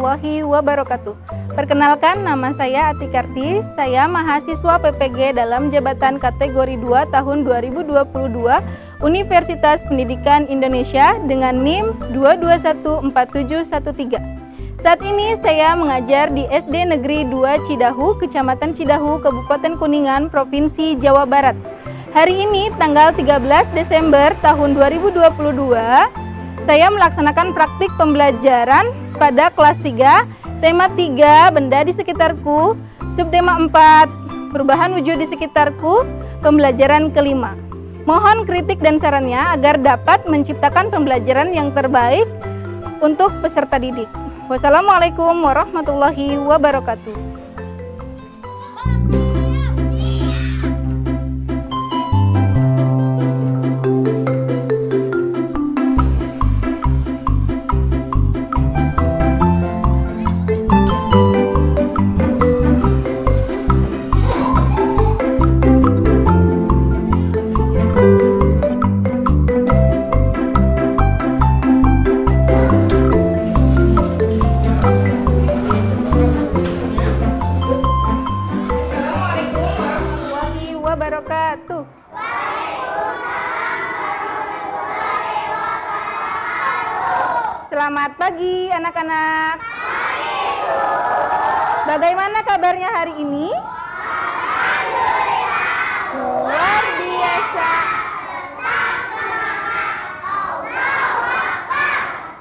warahmatullahi wabarakatuh. Perkenalkan, nama saya Ati Karti. Saya mahasiswa PPG dalam jabatan kategori 2 tahun 2022 Universitas Pendidikan Indonesia dengan NIM 2214713. Saat ini saya mengajar di SD Negeri 2 Cidahu, Kecamatan Cidahu, Kabupaten Kuningan, Provinsi Jawa Barat. Hari ini tanggal 13 Desember tahun 2022, saya melaksanakan praktik pembelajaran pada kelas 3, tema 3, benda di sekitarku, subtema 4, perubahan wujud di sekitarku, pembelajaran kelima. Mohon kritik dan sarannya agar dapat menciptakan pembelajaran yang terbaik untuk peserta didik. Wassalamualaikum warahmatullahi wabarakatuh. Wabarakatuh. Selamat pagi anak-anak. Bagaimana kabarnya hari ini? Luar biasa.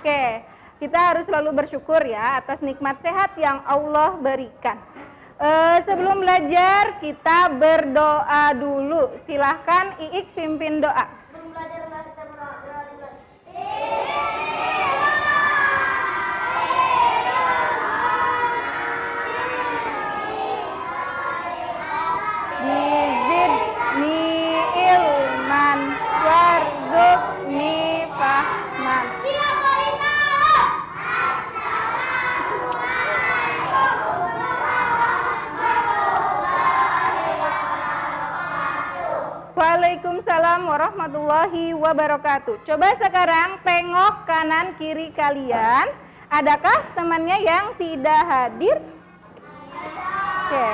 Oke, kita harus selalu bersyukur ya atas nikmat sehat yang Allah berikan. Sebelum belajar kita berdoa dulu. Silahkan Iik pimpin doa. Bizidni ilman warzuqni fahman. Waalaikumsalam warahmatullahi wabarakatuh. Coba sekarang tengok kanan kiri kalian. Adakah temannya yang tidak hadir? Oke,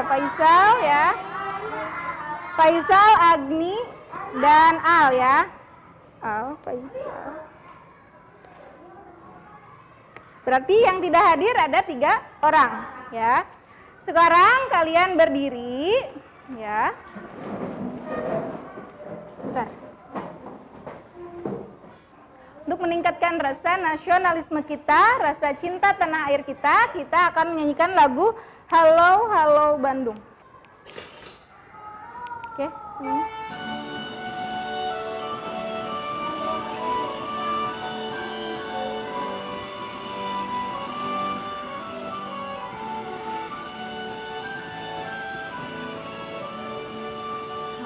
Faisal ya. Faisal, Agni, dan Al ya. Al, Faisal. Berarti yang tidak hadir ada 3 orang ya. Sekarang kalian berdiri. Ya, bentar. Untuk meningkatkan rasa nasionalisme kita, rasa cinta tanah air kita akan menyanyikan lagu Halo Halo Bandung. Oke, sini.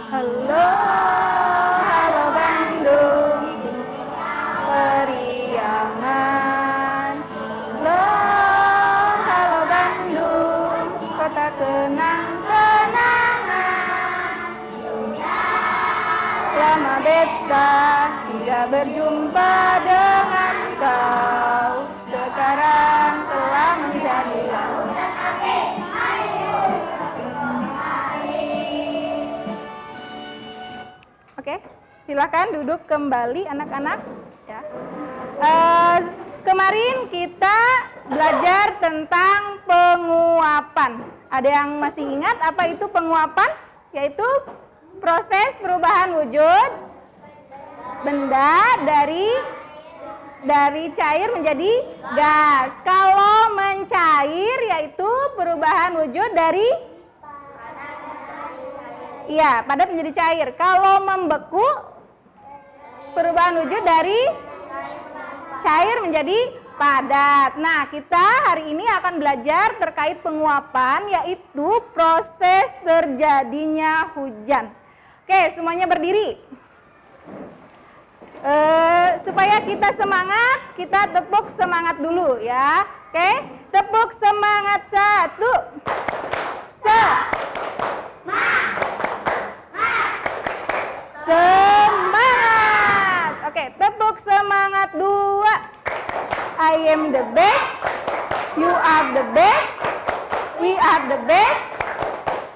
Halo, halo Bandung, periangan. Halo Bandung, kota kenang-kenangan. Lama beta tidak berjumpa dengan kau, sekarang telah menjadi laut. Oke, silakan duduk kembali anak-anak. Ya. Kemarin kita belajar tentang penguapan. Ada yang masih ingat apa itu penguapan? Yaitu proses perubahan wujud benda dari cair menjadi gas. Kalau mencair yaitu perubahan wujud dari padat menjadi cair. Kalau membeku, perubahan wujud dari cair menjadi padat. Nah, kita hari ini akan belajar terkait penguapan, yaitu proses terjadinya hujan. Oke, semuanya berdiri. Supaya kita semangat, kita tepuk semangat dulu ya. Oke, tepuk semangat 1. Semangat. Oke, tepuk semangat 2. I am the best. You are the best. We are the best.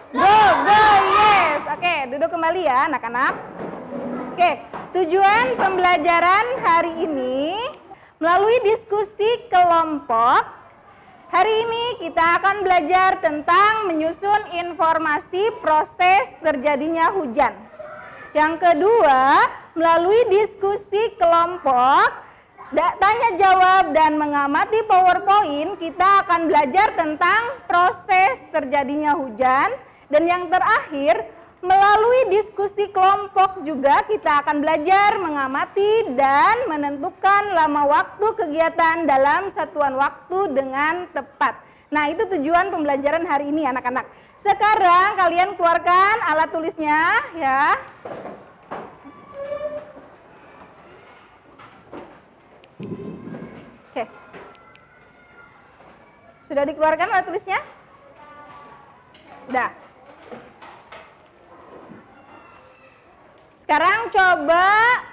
Go, go, yes. Oke, duduk kembali ya anak-anak. Oke, tujuan pembelajaran hari ini melalui diskusi kelompok. Hari ini kita akan belajar tentang menyusun informasi proses terjadinya hujan. Yang kedua, melalui diskusi kelompok, tanya jawab dan mengamati PowerPoint, kita akan belajar tentang proses terjadinya hujan. Dan yang terakhir, melalui diskusi kelompok juga kita akan belajar mengamati dan menentukan lama waktu kegiatan dalam satuan waktu dengan tepat. Nah, itu tujuan pembelajaran hari ini anak-anak. Sekarang kalian keluarkan alat tulisnya ya. Oke. Sudah dikeluarkan alat tulisnya? Udah. Sekarang coba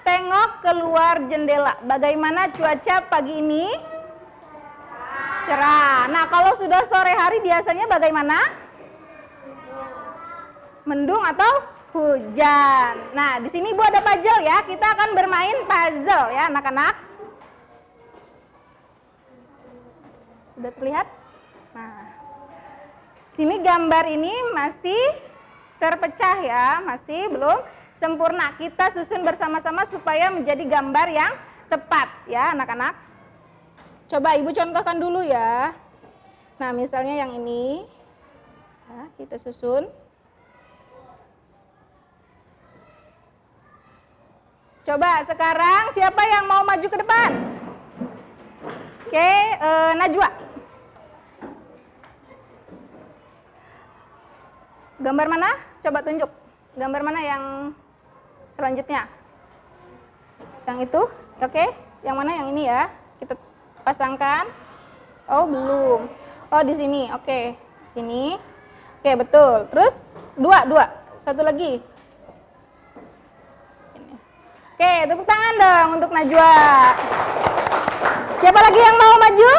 tengok keluar jendela. Bagaimana cuaca pagi ini? Cerah. Nah, kalau sudah sore hari biasanya bagaimana? Mendung atau hujan. Nah, di sini Ibu ada puzzle ya. Kita akan bermain puzzle ya, anak-anak. Sudah terlihat? Nah, sini gambar ini masih terpecah ya, masih belum sempurna. Kita susun bersama-sama supaya menjadi gambar yang tepat ya, anak-anak. Coba Ibu contohkan dulu ya. Nah, misalnya yang ini, ya, kita susun. Coba sekarang siapa yang mau maju ke depan? Oke, Najwa. Gambar mana? Coba tunjuk. Gambar mana yang selanjutnya? Yang itu? Oke, yang mana? Yang ini ya. Kita pasangkan. Oh, belum. Oh, di sini. Oke, sini. Oke, betul. Terus dua. Satu lagi. Oke, tepuk tangan dong untuk Najwa. Siapa lagi yang mau maju?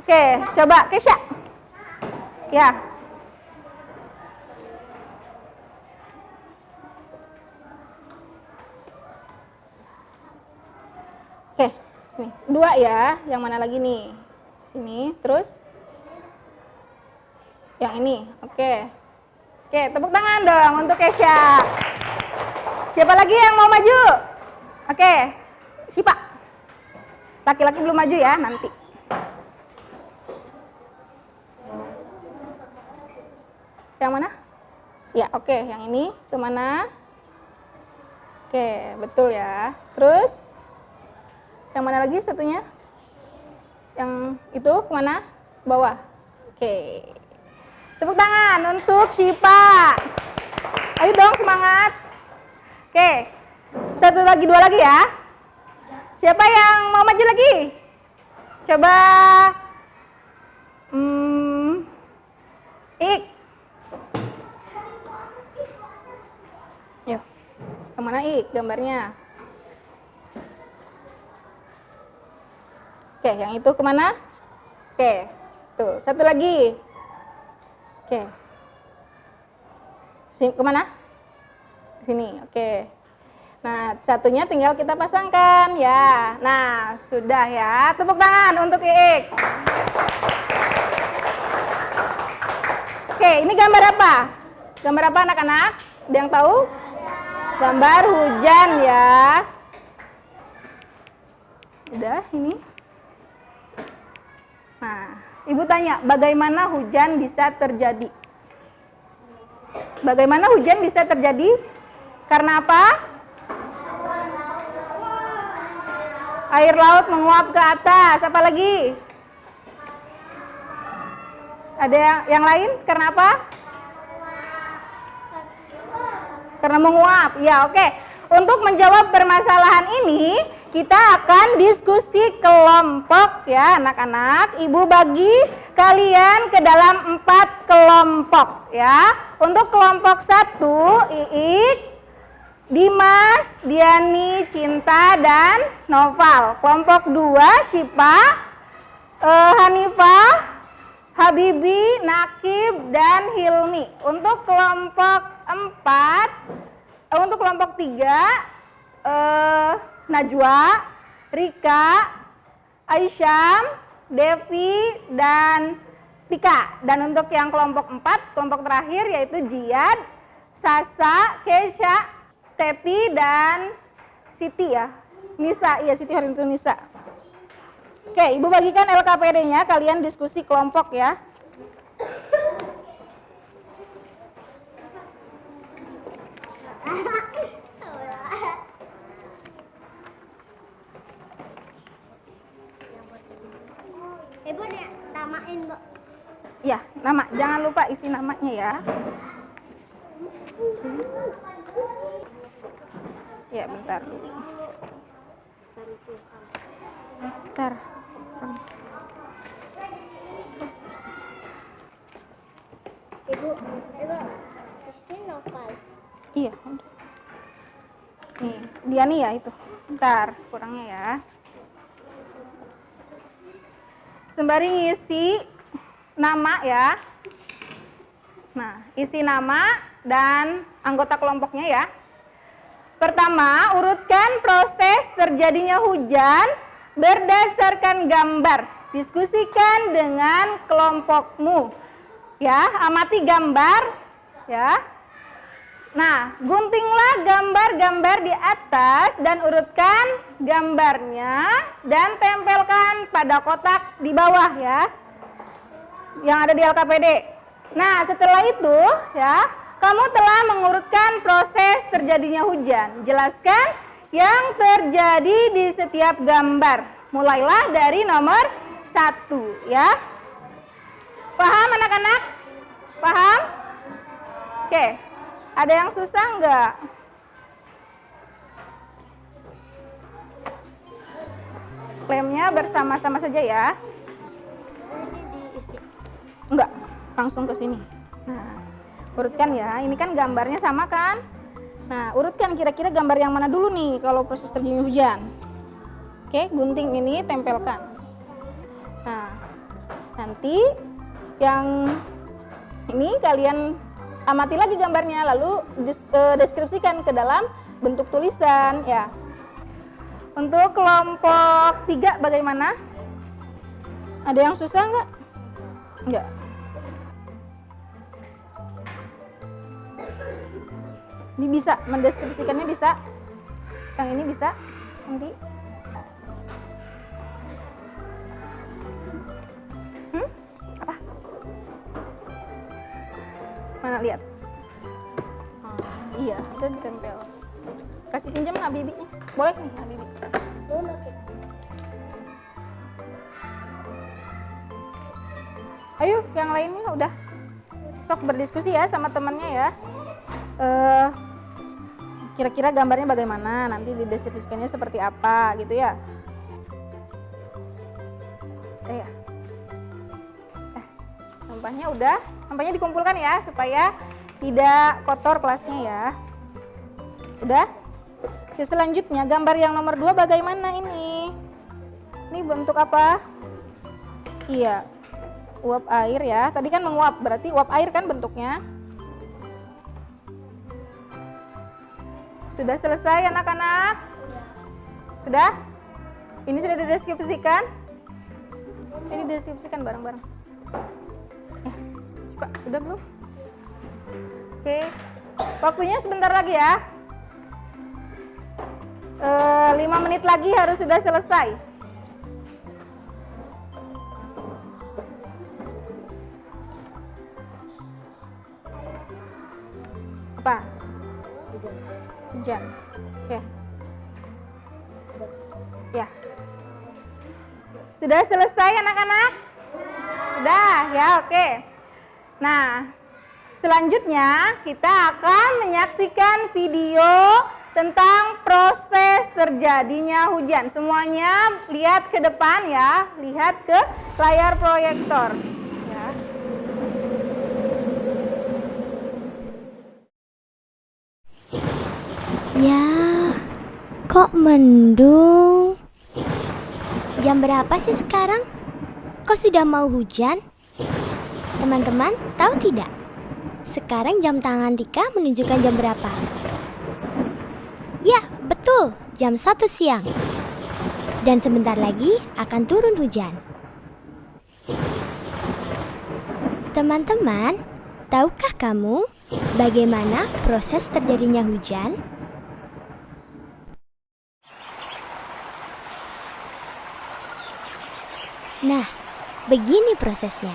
Oke, coba Kesha. Ya. Oke, sini. Dua ya. Yang mana lagi nih? Sini, terus yang ini. Oke. Oke, tepuk tangan dong untuk Kesha. Siapa lagi yang mau maju? Oke, Sipa. Laki-laki belum maju ya, nanti. Yang mana? Ya, oke, yang ini kemana? Oke, betul ya. Terus, yang mana lagi satunya? Yang itu kemana? Bawah. Oke. Tepuk tangan untuk Sipa. Ayo dong, semangat. Oke, satu lagi, dua lagi ya. Siapa yang mau maju lagi? Coba Ik. Yuk, kemana Ik gambarnya? Oke, yang itu kemana? Oke, tuh, satu lagi. Oke. Kemana? Sini, oke. Nah, satunya tinggal kita pasangkan ya. Nah, sudah ya. Tepuk tangan untuk Iik. Oke, ini gambar apa? Gambar apa anak-anak? Ada yang tahu? Gambar hujan ya. Udah, ini. Nah, Ibu tanya, bagaimana hujan bisa terjadi? Bagaimana hujan bisa terjadi? Karena apa? Air laut menguap ke atas. Apa lagi? Ada yang lain? Karena apa? Karena menguap. Ya, oke. Untuk menjawab permasalahan ini, kita akan diskusi kelompok ya anak-anak. Ibu bagi kalian ke dalam 4 kelompok ya. Untuk kelompok 1, Iik, Dimas, Diani, Cinta, dan Noval. Kelompok 2, Syifa, Hanifah, Habibi, Nakib, dan Hilmi. Untuk kelompok 3, Najwa, Rika, Aisyam, Devi, dan Tika. Dan untuk yang kelompok 4, kelompok terakhir yaitu Jiyad, Sasa, Kesha, Teti, dan Siti ya. Nisa, iya Siti hari itu Nisa. Oke, Ibu bagikan LKPD-nya, kalian diskusi kelompok ya. Ibu namain, Bu. Ya, nama, jangan lupa isi namanya ya. Ya, bentar. Bentar. Terus. Ibu, ini Noval. Iya. Nih, Diani ya itu. Bentar, kurangnya ya. Sembari ngisi nama ya. Nah, isi nama dan anggota kelompoknya ya. Pertama, urutkan proses terjadinya hujan berdasarkan gambar. Diskusikan dengan kelompokmu. Ya, amati gambar ya. Nah, guntinglah gambar-gambar di atas dan urutkan gambarnya dan tempelkan pada kotak di bawah ya. Yang ada di LKPD. Nah, setelah itu ya, kamu telah mengurutkan proses terjadinya hujan. Jelaskan yang terjadi di setiap gambar. Mulailah dari nomor 1 ya. Paham anak-anak? Paham? Oke. Ada yang susah enggak? Lemnya bersama-sama saja ya. Enggak, langsung ke sini. Nah, urutkan ya. Ini kan gambarnya sama kan? Nah, urutkan kira-kira gambar yang mana dulu nih kalau proses terjadinya hujan. Oke, gunting ini tempelkan. Nah, nanti yang ini kalian amati lagi gambarnya, lalu deskripsikan ke dalam bentuk tulisan ya. Untuk kelompok 3 bagaimana? Ada yang susah enggak? Enggak. Ini bisa, mendeskripsikannya bisa. Yang ini bisa, nanti. Apa? Mana lihat? Oh, iya, udah ditempel. Kasih pinjam nggak Bibi? Boleh nih, Bibi. Ayo, yang lainnya udah. Sok berdiskusi ya sama temannya ya. Kira-kira gambarnya bagaimana, nanti dideskripsikannya seperti apa gitu ya. Sampahnya udah, sampahnya dikumpulkan ya supaya tidak kotor kelasnya ya. Udah? Oke, selanjutnya gambar yang nomor 2 bagaimana ini? Ini bentuk apa? Iya, uap air ya. Tadi kan menguap, berarti uap air kan bentuknya. Sudah selesai anak-anak? Sudah? Ini sudah dideskripsikan? Ini dideskripsikan bareng-bareng. Coba, udah belum? Oke, waktunya sebentar lagi ya. 5 menit lagi harus sudah selesai. Apa? Hujan. Oke. Ya. Sudah selesai anak-anak? Sudah ya, oke. Nah, selanjutnya kita akan menyaksikan video tentang proses terjadinya hujan. Semuanya lihat ke depan ya, lihat ke layar proyektor. Ya. Kok mendung? Jam berapa sih sekarang? Kok sudah mau hujan? Teman-teman, tahu tidak? Sekarang jam tangan Tika menunjukkan jam berapa? Ya, betul, jam 1 siang. Dan sebentar lagi akan turun hujan. Teman-teman, tahukah kamu bagaimana proses terjadinya hujan? Nah, begini prosesnya.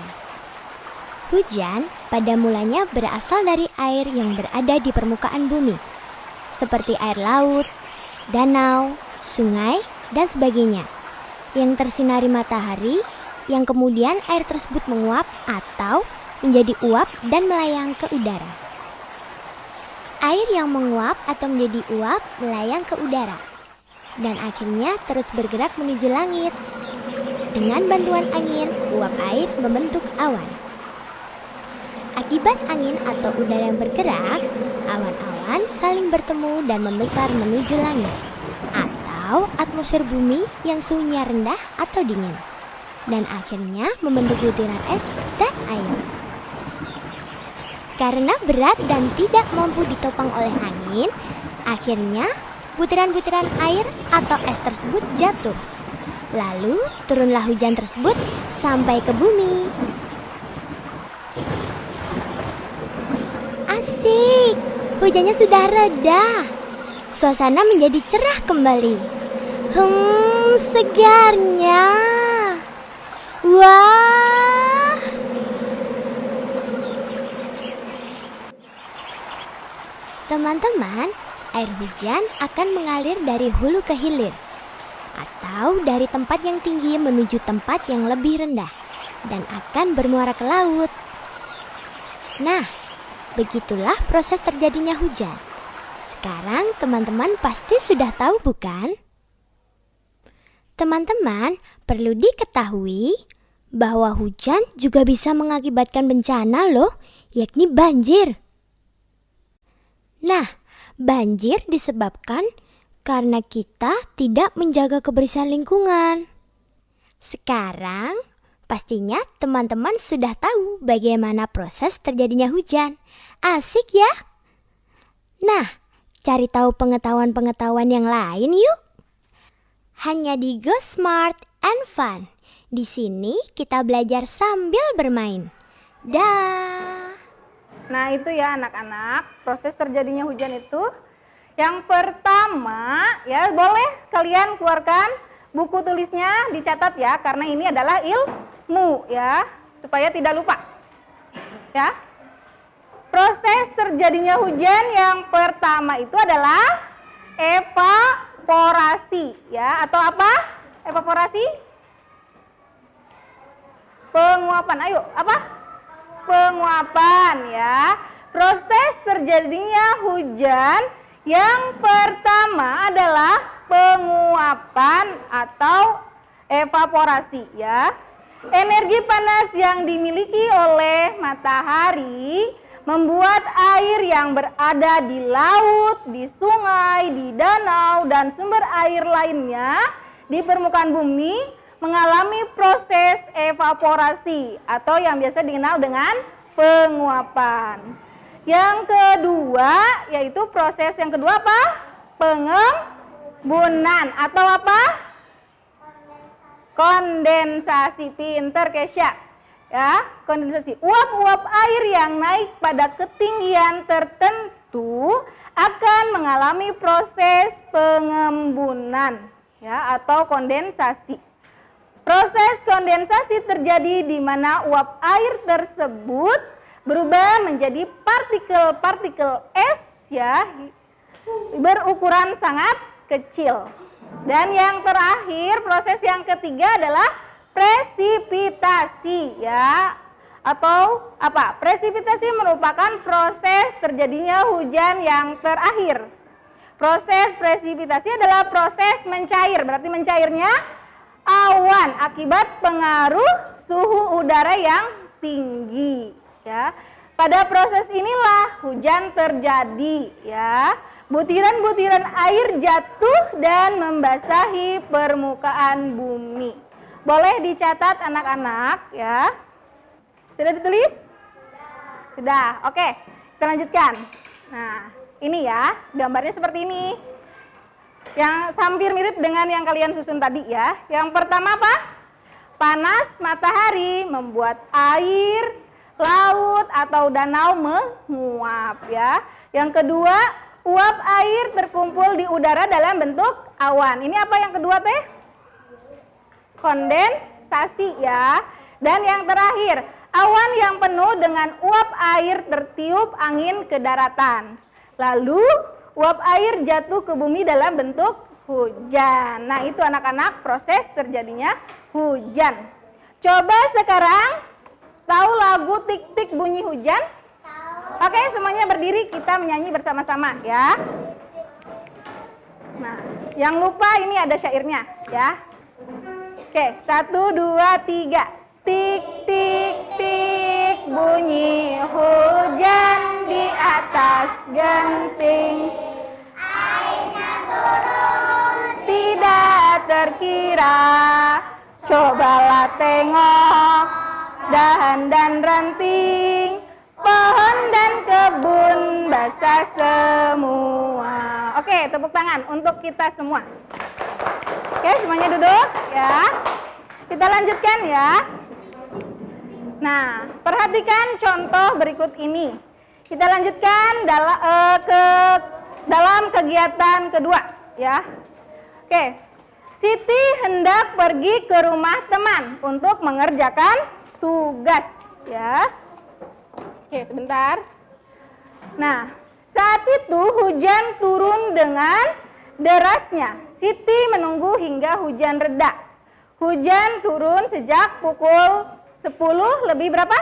Hujan pada mulanya berasal dari air yang berada di permukaan bumi, seperti air laut, danau, sungai, dan sebagainya, yang tersinari matahari, yang kemudian air tersebut menguap atau menjadi uap dan melayang ke udara. Air yang menguap atau menjadi uap melayang ke udara, dan akhirnya terus bergerak menuju langit. Dengan bantuan angin, uap air membentuk awan. Akibat angin atau udara yang bergerak, awan-awan saling bertemu dan membesar menuju langit atau atmosfer bumi yang suhunya rendah atau dingin, dan akhirnya membentuk butiran es dan air. Karena berat dan tidak mampu ditopang oleh angin, akhirnya butiran-butiran air atau es tersebut jatuh. Lalu turunlah hujan tersebut sampai ke bumi. Asik, hujannya sudah reda. Suasana menjadi cerah kembali. Segarnya. Wah. Teman-teman, air hujan akan mengalir dari hulu ke hilir, atau dari tempat yang tinggi menuju tempat yang lebih rendah, dan akan bermuara ke laut. Nah, begitulah proses terjadinya hujan. Sekarang teman-teman pasti sudah tahu, bukan? Teman-teman, perlu diketahui bahwa hujan juga bisa mengakibatkan bencana loh, yakni banjir. Nah, banjir disebabkan karena kita tidak menjaga kebersihan lingkungan. Sekarang, pastinya teman-teman sudah tahu bagaimana proses terjadinya hujan. Asik ya? Nah, cari tahu pengetahuan-pengetahuan yang lain yuk. Hanya di Go Smart and Fun. Di sini kita belajar sambil bermain. Dah. Nah itu ya anak-anak, proses terjadinya hujan itu. Yang pertama, ya boleh kalian keluarkan buku tulisnya, dicatat ya, karena ini adalah ilmu ya, supaya tidak lupa. Ya. Proses terjadinya hujan yang pertama itu adalah evaporasi ya, atau apa? Evaporasi? Penguapan. Ayo, apa? Penguapan ya. Proses terjadinya hujan yang pertama adalah penguapan atau evaporasi ya. Energi panas yang dimiliki oleh matahari membuat air yang berada di laut, di sungai, di danau, dan sumber air lainnya di permukaan bumi mengalami proses evaporasi atau yang biasa dikenal dengan penguapan. Yang kedua, yaitu proses yang kedua apa? Pengembunan atau apa? Kondensasi. Pinter Kesya. Ya, kondensasi. Uap-uap air yang naik pada ketinggian tertentu akan mengalami proses pengembunan ya, atau kondensasi. Proses kondensasi terjadi di mana uap air tersebut berubah menjadi partikel-partikel es ya, berukuran sangat kecil. Dan yang terakhir, proses yang ketiga adalah presipitasi ya, atau apa? Presipitasi merupakan proses terjadinya hujan yang terakhir. Proses presipitasi adalah proses mencair, berarti mencairnya awan akibat pengaruh suhu udara yang tinggi ya. Pada proses inilah hujan terjadi ya. Butiran-butiran air jatuh dan membasahi permukaan bumi. Boleh dicatat anak-anak ya. Sudah ditulis? Sudah. Oke, kita lanjutkan. Nah, ini ya, gambarnya seperti ini. Yang hampir mirip dengan yang kalian susun tadi ya. Yang pertama apa? Panas matahari membuat air laut atau danau menguap ya. Yang kedua, uap air terkumpul di udara dalam bentuk awan. Ini apa yang kedua teh? Kondensasi ya. Dan yang terakhir, awan yang penuh dengan uap air tertiup angin ke daratan. Lalu uap air jatuh ke bumi dalam bentuk hujan. Nah, itu anak-anak proses terjadinya hujan. Coba sekarang tahu lagu Tik-Tik Bunyi Hujan? Tahu. Oke, semuanya berdiri, kita menyanyi bersama-sama ya. Nah, yang lupa ini ada syairnya ya. Oke, 1, 2, 3. Tik, tik, tik, bunyi hujan di atas genting. Airnya turun, tidak terkira. Cobalah tengok dahan dan ranting, pohon dan kebun basah semua. Oke, tepuk tangan untuk kita semua. Oke, semuanya duduk ya. Kita lanjutkan ya. Nah, perhatikan contoh berikut ini. Kita lanjutkan dalam kegiatan kedua ya. Oke, Siti hendak pergi ke rumah teman untuk mengerjakan tugas ya. Oke, sebentar. Nah, saat itu hujan turun dengan derasnya. Siti menunggu hingga hujan reda. Hujan turun sejak pukul 10 lebih berapa?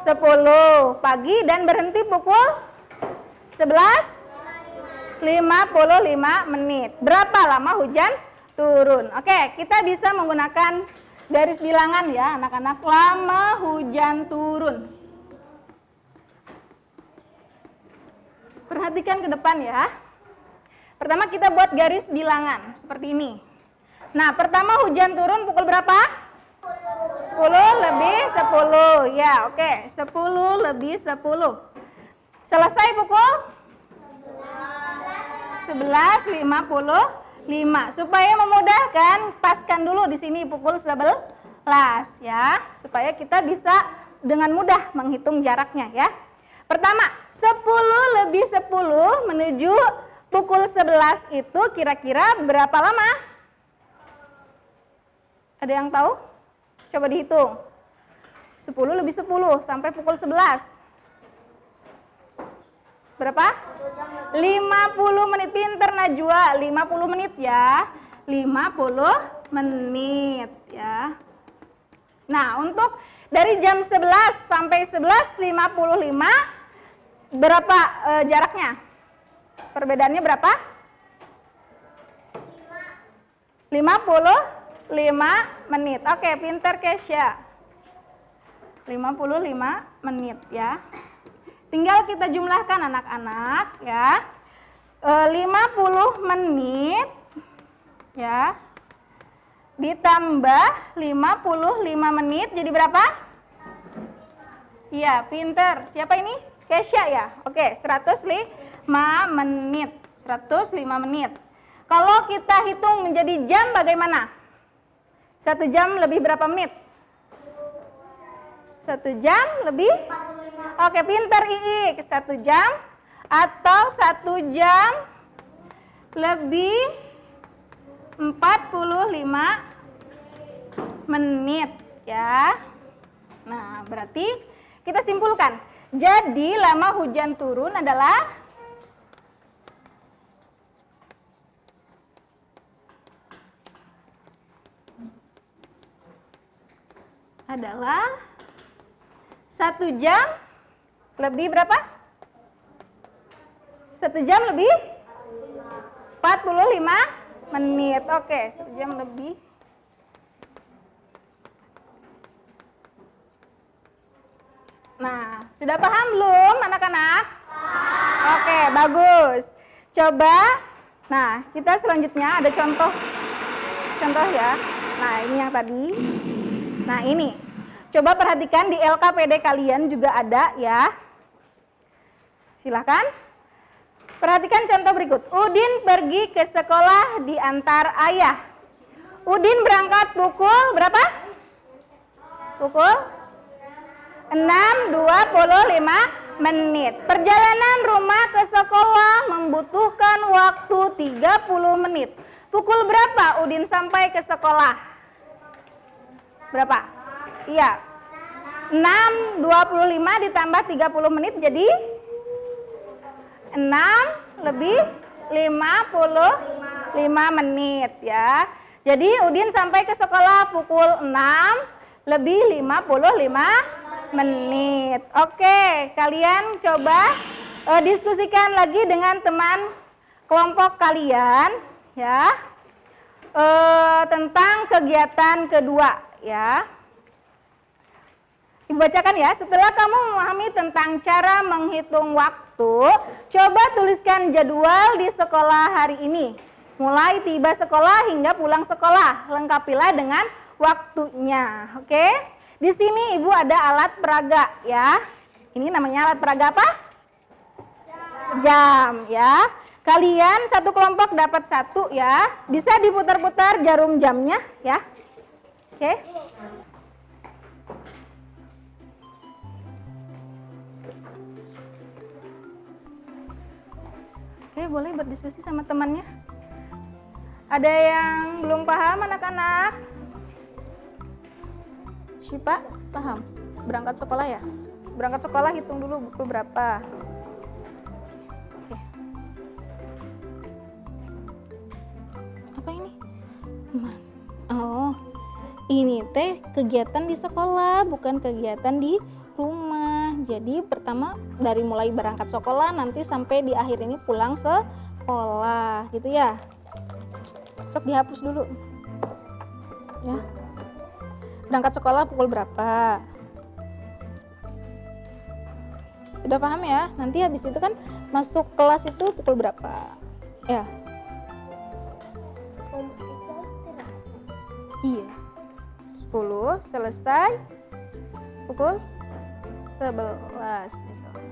10 pagi dan berhenti pukul 11:55 menit. Berapa lama hujan turun? Oke, kita bisa menggunakan garis bilangan ya anak-anak. Lama hujan turun. Perhatikan ke depan ya. Pertama kita buat garis bilangan seperti ini. Nah, pertama hujan turun pukul berapa? 10 lebih 10. Ya, oke. 10 lebih 10. Selesai pukul 11:55. Supaya memudahkan, paskan dulu di sini pukul 11 ya, supaya kita bisa dengan mudah menghitung jaraknya ya. Pertama, 10 lebih 10 menuju pukul 11 itu kira-kira berapa lama? Ada yang tahu? Coba dihitung. 10 lebih 10 sampai pukul 11. Berapa? 50 menit. Pinter Najwa, 50 menit ya. 50 menit ya. Nah, untuk dari jam 11 sampai 11:55 berapa jaraknya? Perbedaannya berapa? 55 menit. Oke, pinter Kesya. 55 menit ya. Tinggal kita jumlahkan anak-anak ya. 50 menit ya. Ditambah 55 menit jadi berapa? Iya, pinter. Siapa ini? Kesya ya? Oke, 105 menit. 105 menit. Kalau kita hitung menjadi jam bagaimana? 1 jam lebih berapa menit? 1 jam lebih? Oke, pinter Iik. 1 jam atau 1 jam lebih 45 menit ya. Nah, berarti kita simpulkan. Jadi lama hujan turun adalah adalah 1 jam lebih berapa? 1 jam lebih 45 menit. Oke, 1 jam lebih. Nah, sudah paham belum anak-anak? Oke, bagus. Coba, nah kita selanjutnya ada contoh ya. Nah, ini yang tadi. Nah, ini. Coba perhatikan di LKPD kalian juga ada ya. Silakan. Perhatikan contoh berikut. Udin pergi ke sekolah diantar ayah. Udin berangkat pukul berapa? Pukul 6.25 menit. Perjalanan rumah ke sekolah membutuhkan waktu 30 menit. Pukul berapa Udin sampai ke sekolah? Berapa? Iya. 6.25 ditambah 30 menit jadi 6 lebih 55 menit ya. Jadi Udin sampai ke sekolah pukul 6 lebih 55 menit. Oke, kalian coba diskusikan lagi dengan teman kelompok kalian ya. Tentang kegiatan kedua ya. Ibu bacakan ya. Setelah kamu memahami tentang cara menghitung waktu, coba tuliskan jadwal di sekolah hari ini. Mulai tiba sekolah hingga pulang sekolah. Lengkapilah dengan waktunya. Oke. Di sini Ibu ada alat peraga ya. Ini namanya alat peraga apa? Jam ya. Kalian satu kelompok dapat satu ya. Bisa diputar-putar jarum jamnya ya. Oke. Oke, boleh berdiskusi sama temannya. Ada yang belum paham anak-anak? Syifa, paham? Berangkat sekolah ya? Berangkat sekolah hitung dulu buku berapa. Oke. Apa ini? Oh, ini teh kegiatan di sekolah, bukan kegiatan di rumah. Jadi pertama dari mulai berangkat sekolah nanti sampai di akhir ini pulang sekolah, gitu ya. Cok dihapus dulu. Ya. Berangkat sekolah pukul berapa? Sudah paham ya? Nanti habis itu kan masuk kelas itu pukul berapa? Ya. Iya. 10 selesai pukul 11 misalnya.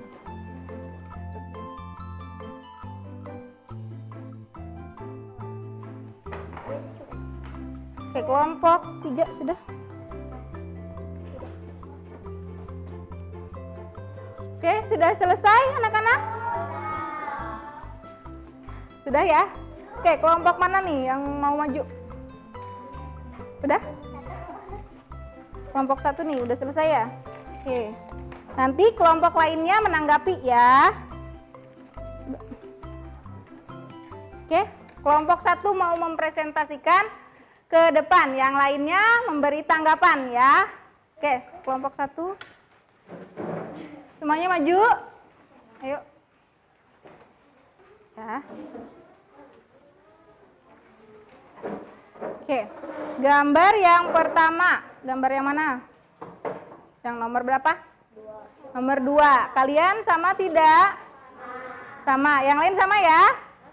Oke, kelompok 3 sudah. Oke, sudah selesai anak-anak? Sudah ya? Oke, kelompok mana nih yang mau maju? Udah? Kelompok 1 nih, udah selesai ya? Oke. Nanti kelompok lainnya menanggapi ya. Oke, kelompok 1 mau mempresentasikan ke depan, yang lainnya memberi tanggapan ya. Oke, kelompok 1. Semuanya maju. Ayo. Ya. Oke, gambar yang pertama. Gambar yang mana? Yang nomor berapa? 2. Nomor 2. Kalian sama tidak? Sama. Yang lain sama ya?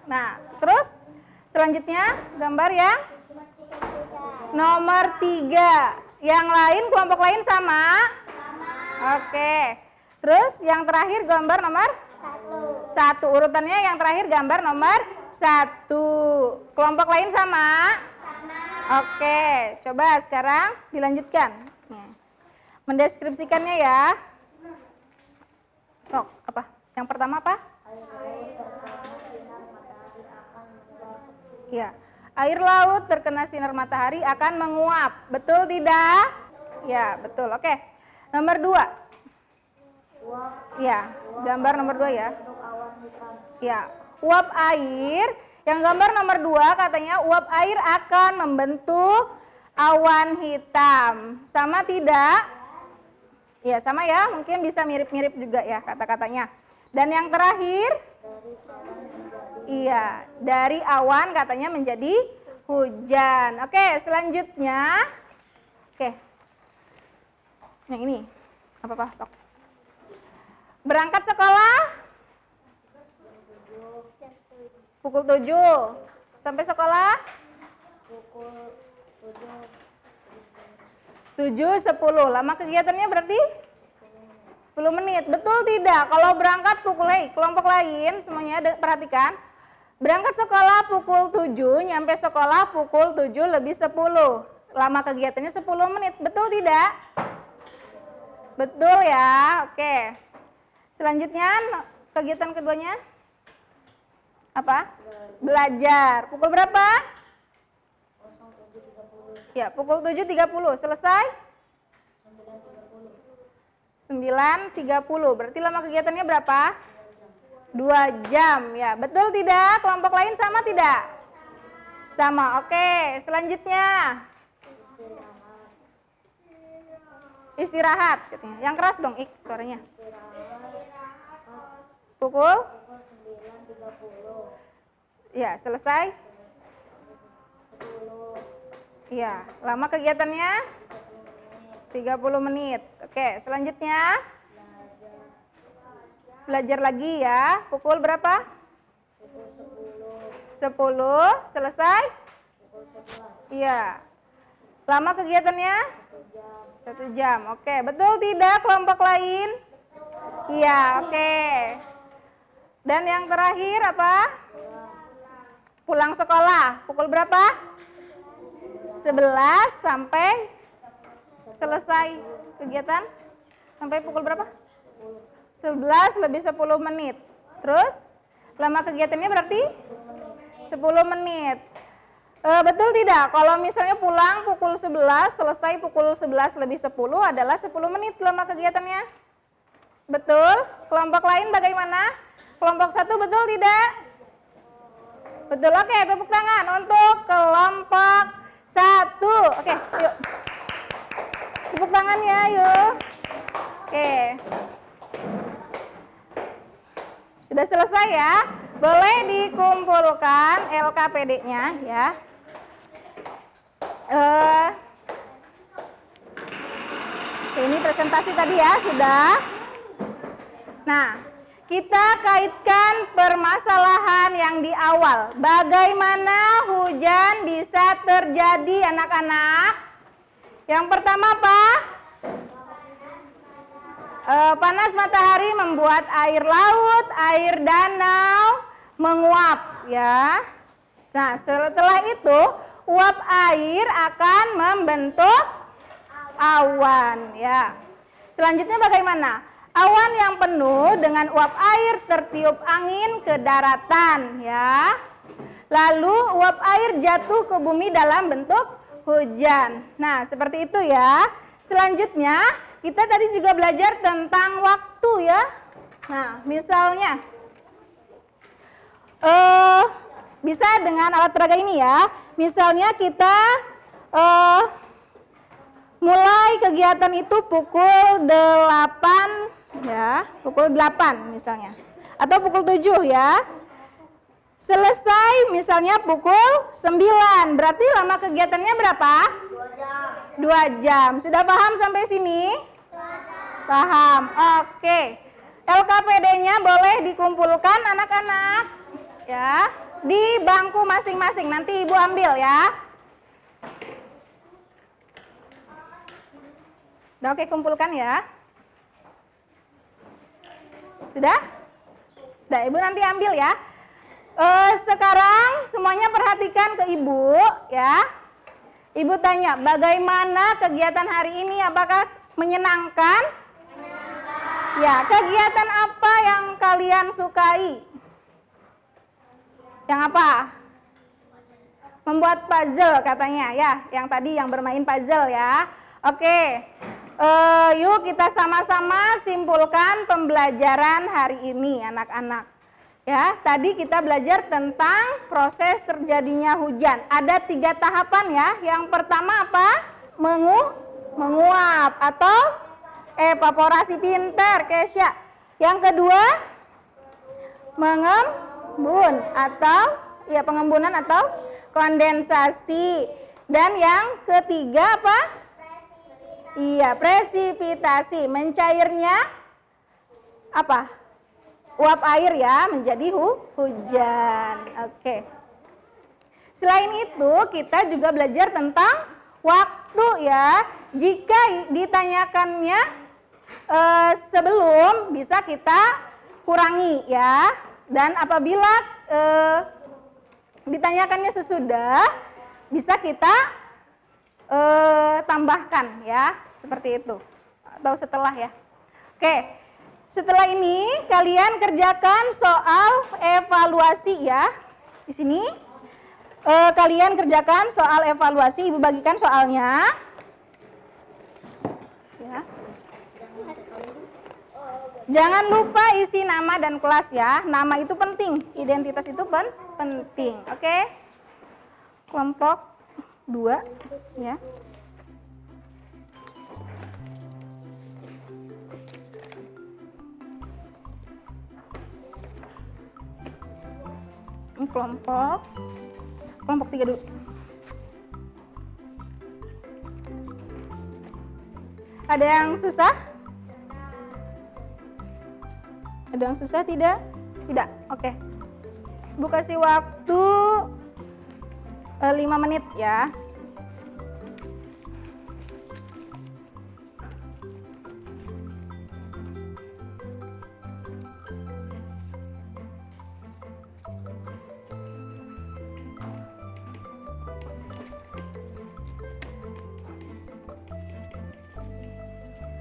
Nah, terus selanjutnya gambar yang nomor 3. Yang lain, kelompok lain sama? Oke. Terus yang terakhir gambar nomor 1. Urutannya yang terakhir gambar nomor 1. Kelompok lain sama? Oke. Coba sekarang dilanjutkan. Mendeskripsikannya ya. Sok, apa? Yang pertama apa? Ya. Air laut terkena sinar matahari akan menguap. Betul tidak? Ya, betul. Oke. Nomor 2. Ya, gambar nomor 2 ya. Ya, uap air. Yang gambar nomor 2 katanya uap air akan membentuk awan hitam. Sama tidak? Ya, sama ya. Mungkin bisa mirip-mirip juga ya kata-katanya. Dan yang terakhir? Iya, dari awan katanya menjadi hujan. Oke, selanjutnya. Oke. Yang ini. Apa-apa, sok. Berangkat sekolah pukul 7. Sampai sekolah Pukul 7.10. Lama kegiatannya berarti 10 menit. Betul tidak? Kalau berangkat kelompok lain semuanya perhatikan. Berangkat sekolah pukul 7, nyampe sekolah pukul 7:10. Lama kegiatannya 10 menit. Betul tidak? Betul ya. Oke. Selanjutnya kegiatan keduanya apa? Belajar. Pukul berapa? Ya, pukul 7.30. Selesai? 9.30. Berarti lama kegiatannya berapa? 2 jam. Ya, betul tidak? Kelompok lain sama tidak? Sama. Oke, selanjutnya. Istirahat katanya. Yang keras dong, suaranya. Pukul? Ya, selesai? Iya, lama kegiatannya? 30 menit. Oke, selanjutnya. Belajar lagi ya. Pukul berapa? 10. Selesai? Iya. Lama kegiatannya? 1 jam. Oke, betul tidak kelompok lain? Iya, oke. Dan yang terakhir apa? Pulang sekolah. Pukul berapa? 11 sampai selesai kegiatan. Sampai pukul berapa? 11:10 menit. Terus lama kegiatannya berarti 10 menit. Betul tidak? Kalau misalnya pulang pukul 11, selesai pukul 11:10 adalah 10 menit lama kegiatannya. Betul? Kelompok lain bagaimana? Kelompok 1 betul tidak? Betul. Oke, tepuk tangan untuk kelompok 1. Oke, yuk. Tepuk tangannya, yuk. Oke. Sudah selesai ya? Boleh dikumpulkan LKPD-nya ya. Ini presentasi tadi ya, sudah. Nah, kita kaitkan permasalahan yang di awal. Bagaimana hujan bisa terjadi, anak-anak? Yang pertama apa? Panas matahari membuat air laut, air danau menguap ya. Nah, setelah itu uap air akan membentuk awan ya. Selanjutnya bagaimana? Awan yang penuh dengan uap air tertiup angin ke daratan ya. Lalu uap air jatuh ke bumi dalam bentuk hujan. Nah, seperti itu ya. Selanjutnya kita tadi juga belajar tentang waktu ya. Nah, misalnya bisa dengan alat peraga ini ya. Misalnya kita mulai kegiatan itu pukul 8 ya, pukul 8 misalnya. Atau pukul 7 ya. Selesai misalnya pukul 9. Berarti lama kegiatannya berapa? 2 jam. Sudah paham sampai sini? Paham. Oke. LKPD-nya boleh dikumpulkan anak-anak ya di bangku masing-masing. Nanti Ibu ambil ya. Udah oke, kumpulkan ya. Sudah? Udah, Ibu nanti ambil ya. Sekarang semuanya perhatikan ke Ibu ya. Ibu tanya, bagaimana kegiatan hari ini? Apakah menyenangkan? Menyenangkan. Ya, kegiatan apa yang kalian sukai? Yang apa? Membuat puzzle katanya ya. Yang tadi yang bermain puzzle ya. Oke. Yuk kita sama-sama simpulkan pembelajaran hari ini anak-anak. Ya, tadi kita belajar tentang proses terjadinya hujan. Ada 3 tahapan ya. Yang pertama apa? Menguap atau evaporasi, pintar Kesya. Yang kedua mengembun atau ya pengembunan atau kondensasi. Dan yang ketiga apa? Iya, presipitasi, mencairnya apa? Uap air ya menjadi hujan. Oke. Selain itu kita juga belajar tentang waktu ya. Jika ditanyakannya sebelum bisa kita kurangi ya. Dan apabila ditanyakannya sesudah bisa kita tambahkan ya. Seperti itu. Atau setelah ya. Oke. Setelah ini kalian kerjakan soal evaluasi ya. Di sini kalian kerjakan soal evaluasi, Ibu bagikan soalnya. Ya. Jangan lupa isi nama dan kelas ya. Nama itu penting, identitas itu penting. Oke. Kelompok 2 ya. Kelompok 3 dulu. Ada yang susah? Ada yang susah tidak? Tidak. Oke. Ibu kasih waktu 5 menit ya.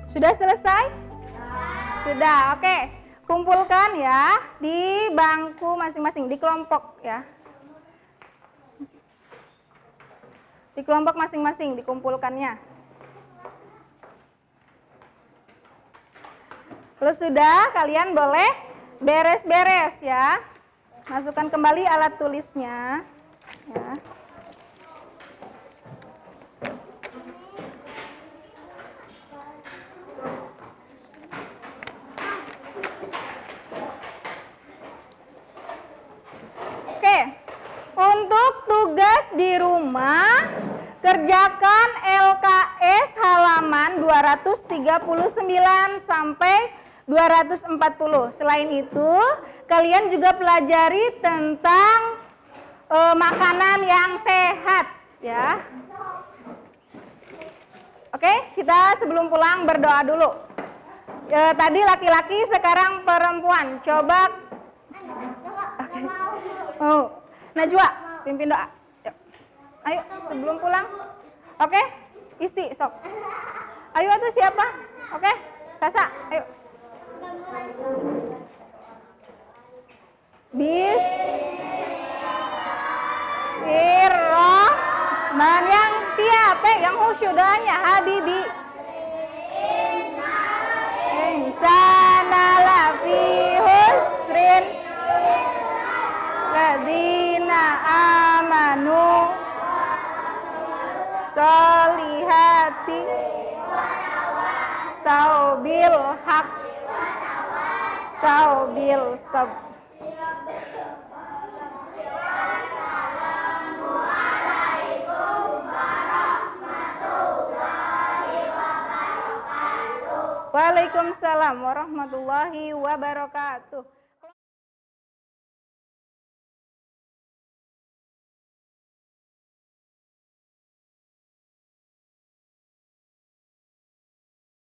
Sudah selesai? Sudah, oke. Kumpulkan ya di bangku masing-masing, di kelompok ya. Di kelompok masing-masing dikumpulkannya. Kalau sudah, kalian boleh beres-beres ya. Masukkan kembali alat tulisnya. Ya. Untuk tugas di rumah, kerjakan LKS halaman 239 sampai 240. Selain itu, kalian juga pelajari tentang makanan yang sehat, ya. Oke, kita sebelum pulang berdoa dulu. Tadi laki-laki, sekarang perempuan. Coba. Okay. Oh. Najwa, pimpin doa. Yuk. Ayo, sebelum pulang. Oke? Isti, sok. Ayo tuh siapa? Oke? Sasa, ayo. Bismillahirrahmanirrahim. Yang siapa? Yang khusyuk doanya, Habibi. Insana lafi husrin. Ladina amanu solihati saubil haq saubil sab. Waalaikumsalam warahmatullahi wabarakatuh.